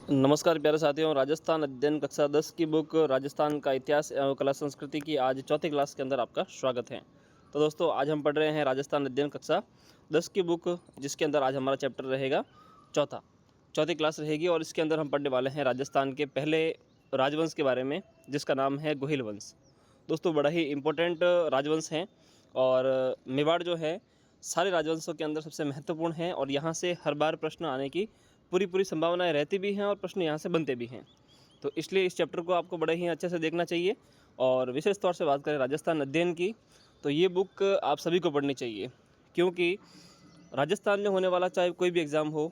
नमस्कार प्यारे साथियों। राजस्थान अध्ययन कक्षा 10 की बुक राजस्थान का इतिहास एवं कला संस्कृति की आज चौथी क्लास के अंदर आपका स्वागत है। तो दोस्तों, आज हम पढ़ रहे हैं राजस्थान अध्ययन कक्षा 10 की बुक, जिसके अंदर आज हमारा चैप्टर रहेगा चौथी क्लास रहेगी। और इसके अंदर हम पढ़ने वाले हैं राजस्थान के पहले राजवंश के बारे में, जिसका नाम है गोहिल वंश। दोस्तों, बड़ा ही इम्पोर्टेंट राजवंश हैं और मेवाड़ जो है सारे राजवंशों के अंदर सबसे महत्वपूर्ण है और यहाँ से हर बार प्रश्न आने की पूरी संभावनाएं रहती भी हैं और प्रश्न यहाँ से बनते भी हैं। तो इसलिए इस चैप्टर को आपको बड़े ही अच्छे से देखना चाहिए। और विशेष तौर से बात करें राजस्थान अध्ययन की, तो ये बुक आप सभी को पढ़नी चाहिए, क्योंकि राजस्थान में होने वाला चाहे कोई भी एग्ज़ाम हो,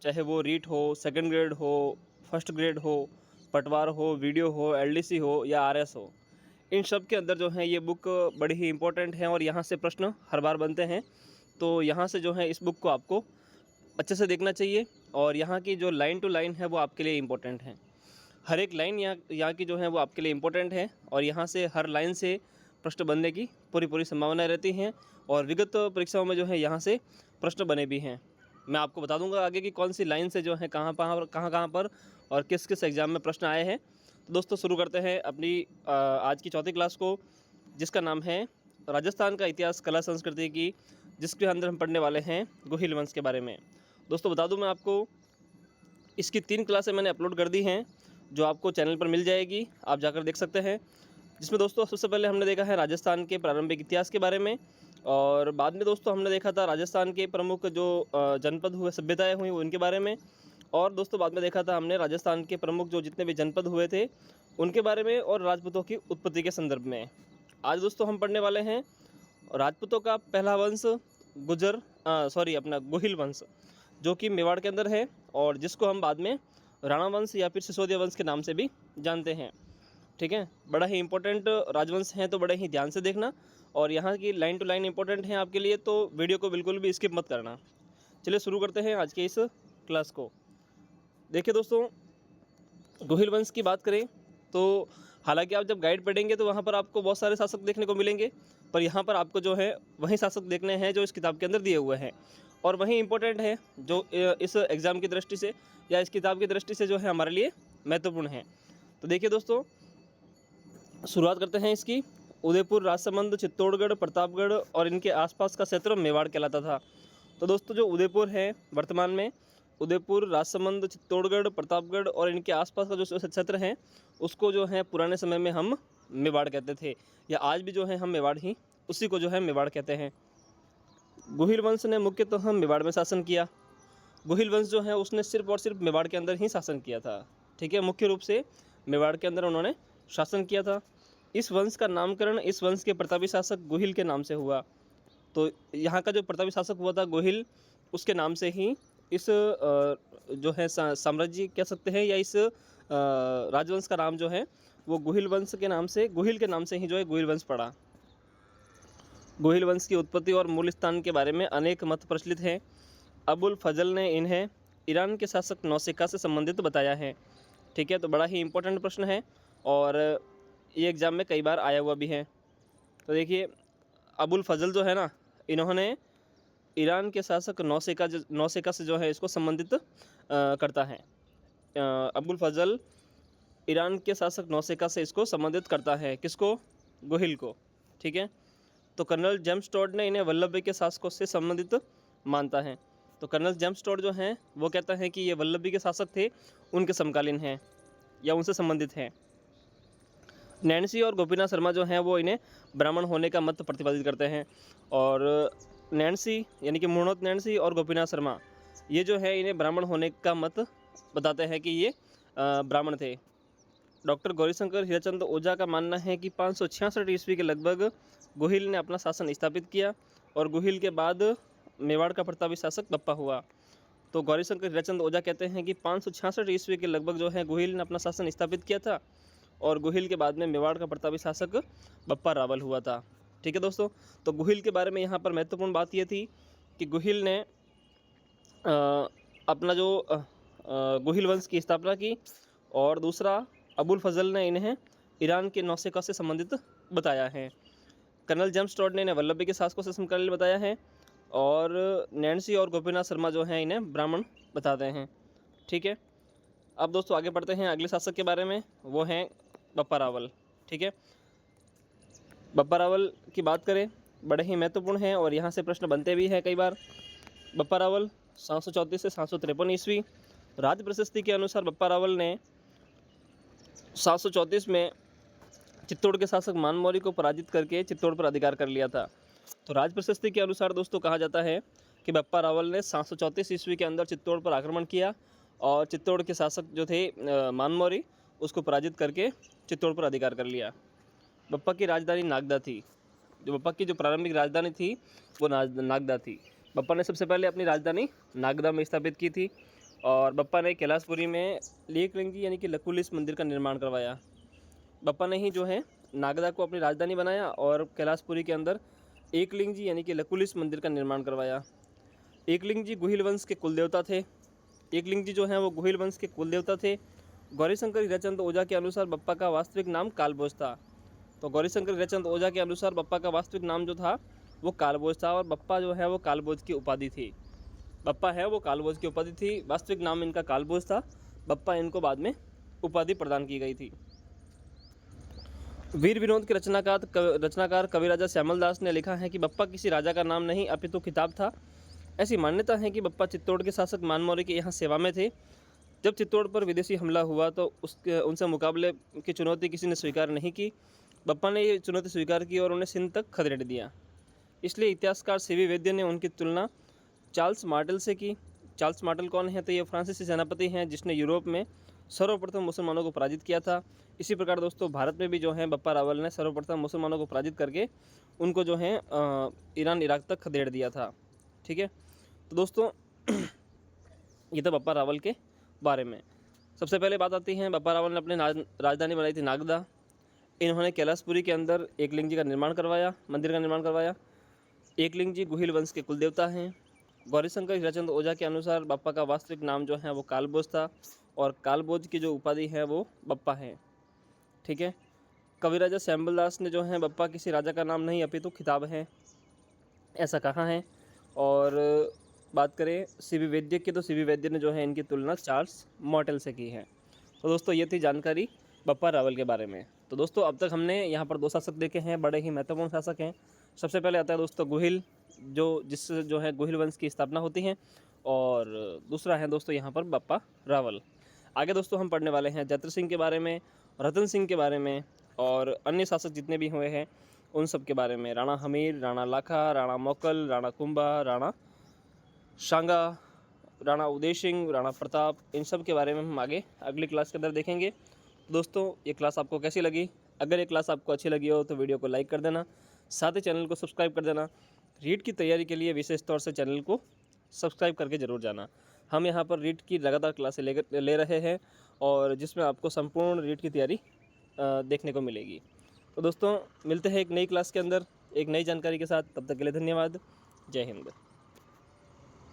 चाहे वो रीट हो, सेकंड ग्रेड हो, फर्स्ट ग्रेड हो, पटवार हो, वीडियो हो, एलडीसी हो या आरएस हो, इन सब के अंदर जो है ये बुक बड़ी ही इंपॉर्टेंट है और यहाँ से प्रश्न हर बार बनते हैं। तो यहाँ से जो है इस बुक को आपको अच्छे से देखना चाहिए और यहाँ की जो लाइन टू लाइन है वो आपके लिए इम्पोर्टेंट है। हर एक लाइन यहाँ की जो है वो आपके लिए इम्पोर्टेंट है और यहाँ से हर लाइन से प्रश्न बनने की पूरी संभावनाएं रहती हैं और विगत परीक्षाओं में जो है यहाँ से प्रश्न बने भी हैं। मैं आपको बता दूंगा आगे कि कौन सी लाइन से जो है कहाँ पर और किस किस एग्ज़ाम में प्रश्न आए हैं। तो दोस्तों, शुरू करते हैं अपनी आज की चौथी क्लास को, जिसका नाम है राजस्थान का इतिहास कला संस्कृति की, जिसके अंदर हम पढ़ने वाले हैं गोहिल वंश के बारे में। दोस्तों, बता दूं मैं आपको, इसकी 3 क्लासें मैंने अपलोड कर दी हैं, जो आपको चैनल पर मिल जाएगी, आप जाकर देख सकते हैं। जिसमें दोस्तों सबसे पहले हमने देखा है राजस्थान के प्रारंभिक इतिहास के बारे में, और बाद में दोस्तों हमने देखा था राजस्थान के प्रमुख जो जनपद हुए, सभ्यताएँ हुई, उनके बारे में। और दोस्तों बाद में देखा था हमने राजस्थान के प्रमुख जो जितने भी जनपद हुए थे उनके बारे में और राजपूतों की उत्पत्ति के संदर्भ में। आज दोस्तों हम पढ़ने वाले हैं राजपूतों का पहला वंश अपना गोहिल वंश, जो कि मेवाड़ के अंदर है और जिसको हम बाद में राणा वंश या फिर सिसोदिया वंश के नाम से भी जानते हैं। ठीक है, बड़ा ही इंपॉर्टेंट राजवंश है, तो बड़े ही ध्यान से देखना और यहाँ की लाइन टू लाइन इंपॉर्टेंट है आपके लिए, तो वीडियो को बिल्कुल भी स्किप मत करना। चलिए शुरू करते हैं आज के इस क्लास को। देखिए दोस्तों, गोहिल वंश की बात करें तो हालांकि आप जब गाइड पढ़ेंगे तो वहाँ पर आपको बहुत सारे शासक देखने को मिलेंगे, पर यहाँ पर आपको जो है वही शासक देखने हैं जो इस किताब के अंदर दिए हुए हैं और वही इम्पोर्टेंट है जो इस एग्ज़ाम की दृष्टि से या इस किताब की दृष्टि से जो है हमारे लिए महत्वपूर्ण है। तो देखिए दोस्तों, शुरुआत करते हैं इसकी। उदयपुर, राजसमंद, चित्तौड़गढ़, प्रतापगढ़ और इनके आसपास का क्षेत्र मेवाड़ कहलाता था। तो दोस्तों, जो उदयपुर है वर्तमान में, उदयपुर, राजसमंद, चित्तौड़गढ़, प्रतापगढ़ और इनके आसपास का जो क्षेत्र है उसको जो है पुराने समय में हम मेवाड़ कहते थे, या आज भी जो है हम मेवाड़ ही उसी को जो है मेवाड़ कहते हैं। गोहिल वंश ने मुख्यतः मेवाड़ में शासन किया। गोहिल वंश जो है उसने सिर्फ और सिर्फ मेवाड़ के अंदर ही शासन किया था। ठीक है, मुख्य रूप से मेवाड़ के अंदर उन्होंने शासन किया था। इस वंश का नामकरण इस वंश के प्रतापी शासक गोहिल के नाम से हुआ। तो यहाँ का जो प्रतापी शासक हुआ था गोहिल, उसके नाम से ही इस जो है साम्राज्य कह सकते हैं या इस राजवंश का नाम जो है वो गोहिल वंश के नाम से, गोहिल के नाम से ही जो है गोहिल वंश पड़ा। गोहिल वंश की उत्पत्ति और मूल स्थान के बारे में अनेक मत प्रचलित हैं। अबुल फजल ने इन्हें ईरान के शासक नौसेका से संबंधित बताया है। ठीक है, तो बड़ा ही इंपॉर्टेंट प्रश्न है और ये एग्ज़ाम में कई बार आया हुआ भी है। तो देखिए, अबुल फजल जो है ना, इन्होंने ईरान के शासक नौसेका से जो है इसको संबंधित करता है। अबुल फजल ईरान के शासक नौसेका से इसको संबंधित करता है, किसको? गोहिल को। ठीक है, तो कर्नल जेम्स टॉड ने इन्हें वल्लभी के शासकों से संबंधित मानता है। तो कर्नल जेम्स टॉड जो हैं वो कहता है कि ये वल्लभी के शासक थे, उनके समकालीन हैं या उनसे संबंधित हैं। नैन्सी और गोपीनाथ शर्मा जो हैं वो इन्हें ब्राह्मण होने का मत प्रतिपादित करते हैं। और नैन्सी यानी कि मुर्नोत नैन्सी और गोपीनाथ शर्मा, ये जो है इन्हें ब्राह्मण होने का मत बताते हैं कि ये ब्राह्मण थे। डॉक्टर गौरीशंकर हीराचंद ओझा का मानना है कि 566 ईस्वी के लगभग गोहिल ने अपना शासन स्थापित किया और गोहिल के बाद मेवाड़ का प्रतापी शासक बप्पा हुआ। तो गौरीशंकर हीराचंद ओझा कहते हैं कि 566 ईस्वी के लगभग जो है गोहिल ने अपना शासन स्थापित किया था और गोहिल के बाद में मेवाड़ का प्रतापी शासक बप्पा रावल हुआ था। ठीक है दोस्तों, तो गोहिल के बारे में यहाँ पर महत्वपूर्ण बात ये थी कि गोहिल ने अपना जो गोहिल वंश की स्थापना की, और दूसरा अबुल फजल ने इन्हें ईरान के नौसेका से संबंधित बताया है। कर्नल जेम्स टॉड ने इन्हें वल्लभी के शासकों से समकालीन बताया है और नैन्सी और गोपीनाथ शर्मा जो हैं इन्हें ब्राह्मण बताते हैं। ठीक है, अब दोस्तों आगे बढ़ते हैं अगले शासक के बारे में, वो हैं बप्पा रावल। ठीक है, बप्पा रावल की बात करें, बड़े ही महत्वपूर्ण हैं और यहाँ से प्रश्न बनते भी हैं कई बार। बप्पा रावल 734 से 753 ईस्वी। राज प्रशस्ति के अनुसार बप्पा रावल ने 734 में चित्तौड़ के शासक मानमौरी को पराजित करके चित्तौड़ पर अधिकार कर लिया था। तो राज प्रशस्ति के अनुसार दोस्तों कहा जाता है कि बप्पा रावल ने 734 ईस्वी के अंदर चित्तौड़ पर आक्रमण किया और चित्तौड़ के शासक जो थे मानमौरी, उसको पराजित करके चित्तौड़ पर अधिकार कर लिया। बप्पा की राजधानी नागदा थी। बप्पा की जो प्रारंभिक राजधानी थी वो नागदा थी। बप्पा ने सबसे पहले अपनी राजधानी नागदा में स्थापित की थी और बप्पा ने कैलाशपुरी में लेकलिंगी यानी कि लकुलिस मंदिर का निर्माण करवाया। बप्पा ने ही जो है नागदा को अपनी राजधानी बनाया और कैलाशपुरी के अंदर एकलिंगजी यानी कि लकुलिस मंदिर का निर्माण करवाया। एकलिंगजी गुहिल वंश के कुलदेवता थे। एकलिंगजी जो हैं वो गुहिल वंश के कुलदेवता थे। गौरीशंकर हीराचंद ओझा के अनुसार बप्पा का वास्तविक नाम कालभोज था। तो गौरीशंकर हीराचंद ओझा के अनुसार बप्पा का वास्तविक नाम जो था वो कालभोज था और बप्पा जो है वो कालभोज की उपाधि थी। बप्पा है वो कालभोज की उपाधि थी, वास्तविक नाम इनका कालभोज था। बप्पा इनको बाद में उपाधि प्रदान की गई थी। वीर विनोद के रचनाकार कविराजा श्यामल दास ने लिखा है कि बप्पा किसी राजा का नाम नहीं अपितु खिताब था। ऐसी मान्यता है कि बप्पा चित्तौड़ के शासक मानमौरी के यहाँ सेवा में थे। जब चित्तौड़ पर विदेशी हमला हुआ तो उनसे मुकाबले की चुनौती किसी ने स्वीकार नहीं की। बप्पा ने ये चुनौती स्वीकार की और उन्हें सिंध तक खदेड़ दिया। इसलिए इतिहासकार सीवी वैद्य ने उनकी तुलना चार्ल्स मार्टेल से की। चार्ल्स मार्टेल कौन है? तो ये फ्रांसीसी सेनापति हैं जिसने यूरोप में सर्वप्रथम मुसलमानों को पराजित किया था। इसी प्रकार दोस्तों भारत में भी जो है बप्पा रावल ने सर्वप्रथम मुसलमानों को पराजित करके उनको जो है ईरान इराक तक खदेड़ दिया था। ठीक है, तो दोस्तों ये तो बप्पा रावल के बारे में। सबसे पहले बात आती है, बप्पा रावल ने अपनी राजधानी बनाई थी नागदा। इन्होंने कैलाशपुरी के अंदर एकलिंगजी का निर्माण करवाया, मंदिर का निर्माण करवाया। एकलिंगजी गुहिल वंश के कुलदेवता हैं। गौरीशंकर हीराचंद ओझा के अनुसार बप्पा का वास्तविक नाम जो है वो कालभोज था और कालभोज की जो उपाधि है वो बप्पा है। ठीक है, कविराजा श्यामल दास ने जो है बप्पा किसी राजा का नाम नहीं अपितु खिताब है ऐसा कहा है। और बात करें सीवी वैद्य की, तो सीवी वैद्य ने जो है इनकी तुलना चार्ल्स मार्टेल से की है। तो दोस्तों ये थी जानकारी बप्पा रावल के बारे में। तो दोस्तों अब तक हमने यहाँ पर 2 शासक देखे हैं, बड़े ही महत्वपूर्ण शासक हैं। सबसे पहले आता है दोस्तों गुहिल, जिससे जो है गुहिल वंश की स्थापना होती है, और दूसरा है दोस्तों यहाँ पर बप्पा रावल। आगे दोस्तों हम पढ़ने वाले हैं जत्र सिंह के बारे में, रतन सिंह के बारे में और अन्य शासक जितने भी हुए हैं उन सब के बारे में। राणा हमीर, राणा लाखा, राणा मोकल, राणा कुंभा, राणा शांगा, राणा उदय सिंह, राणा प्रताप, इन सब के बारे में हम आगे अगली क्लास के अंदर देखेंगे। दोस्तों ये क्लास आपको कैसी लगी? अगर ये क्लास आपको अच्छी लगी हो तो वीडियो को लाइक कर देना, साथ ही चैनल को सब्सक्राइब कर देना। रीट की तैयारी के लिए विशेष तौर से चैनल को सब्सक्राइब करके ज़रूर जाना। हम यहाँ पर रीट की लगातार क्लासें ले रहे हैं और जिसमें आपको संपूर्ण रीट की तैयारी देखने को मिलेगी। तो दोस्तों मिलते हैं एक नई क्लास के अंदर एक नई जानकारी के साथ। तब तक के लिए धन्यवाद। जय हिंद।